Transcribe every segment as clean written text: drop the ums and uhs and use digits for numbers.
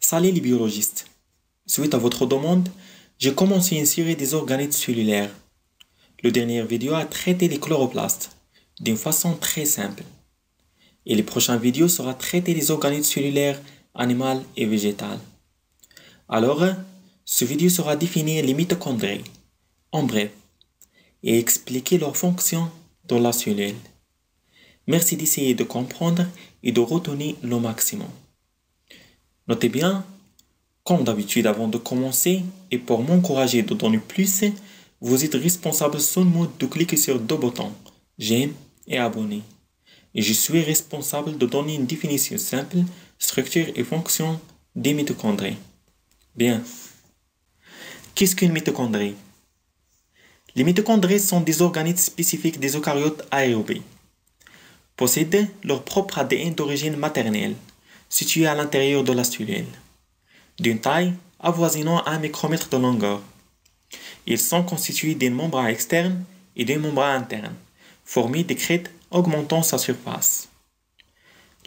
Salut les biologistes. Suite à votre demande, j'ai commencé une série des organettes cellulaires. La dernière vidéo a traité les chloroplasts d'une façon très simple. Et les prochaines vidéos sera traiter les organettes cellulaires animales et végétales. Alors, ce vidéo sera définir les mitochondries, en bref, et expliquer leurs fonctions dans la cellule. Merci d'essayer de comprendre et de retenir le maximum. Notez bien, comme d'habitude avant de commencer, et pour m'encourager de donner plus, vous êtes responsable seulement de cliquer sur deux boutons, j'aime et abonner. Et je suis responsable de donner une définition simple, structure et fonction des mitochondries. Bien. Qu'est-ce qu'une mitochondrie? Les mitochondries sont des organettes spécifiques des eucaryotes aérobes. Possèdent leur propre ADN d'origine maternelle, situé à l'intérieur de la cellule, d'une taille avoisinant 1 micromètre de longueur. Ils sont constitués d'une membrane externe et d'une membrane interne, formée de crêtes augmentant sa surface.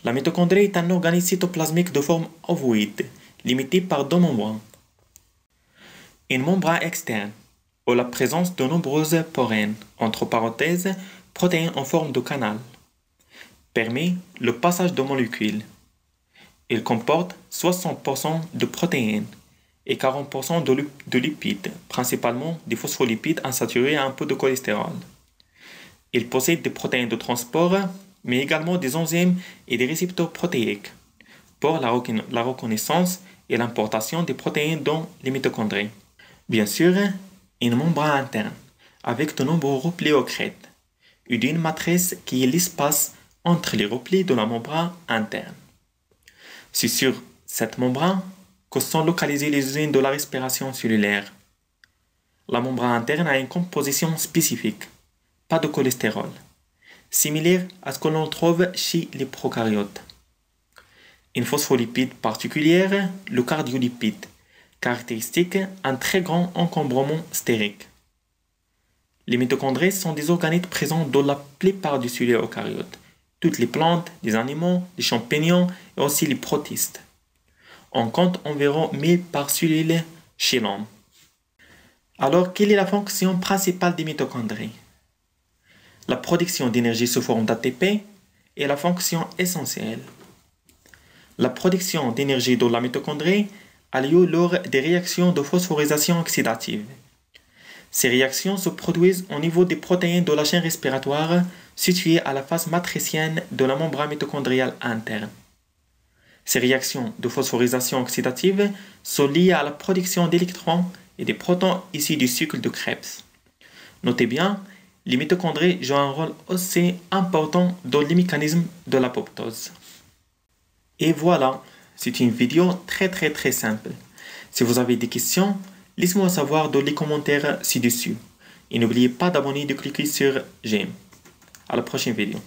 La mitochondrie est un organe cytoplasmique de forme ovoïde, limité par deux membranes. Une membrane externe, ou la présence de nombreuses porines, entre parenthèses, protéines en forme de canal, permet le passage de molécules. Il comporte 60% de protéines et 40% de lipides, principalement des phospholipides insaturés et un peu de cholestérol. Il possède des protéines de transport, mais également des enzymes et des récepteurs protéiques pour la reconnaissance et l'importation des protéines dans les mitochondries. Bien sûr, une membrane interne avec de nombreux replis aux crêtes et d'une matrice qui est l'espace entre les replis de la membrane interne. C'est sur cette membrane que sont localisées les usines de la respiration cellulaire. La membrane interne a une composition spécifique, pas de cholestérol, similaire à ce que l'on trouve chez les prokaryotes. Une phospholipide particulière, le cardiolipide, caractéristique un très grand encombrement stérique. Les mitochondries sont des organettes présents dans la plupart des cellules eucaryotes, toutes les plantes, les animaux, les champignons et aussi les protistes. On compte environ 1000 par cellule chez l'homme. Alors, quelle est la fonction principale des mitochondries? La production d'énergie sous forme d'ATP est la fonction essentielle. La production d'énergie dans la mitochondrie a lieu lors des réactions de phosphorisation oxydative. Ces réactions se produisent au niveau des protéines de la chaîne respiratoire situées à la face matricienne de la membrane mitochondriale interne. Ces réactions de phosphorisation oxydative sont liées à la production d'électrons et des protons issus du cycle de Krebs. Notez bien, les mitochondries jouent un rôle aussi important dans les mécanismes de l'apoptose. Et voilà, c'est une vidéo très simple. Si vous avez des questions, laissez-moi savoir dans les commentaires ci-dessus. Et n'oubliez pas d'abonner et de cliquer sur j'aime. À la prochaine vidéo.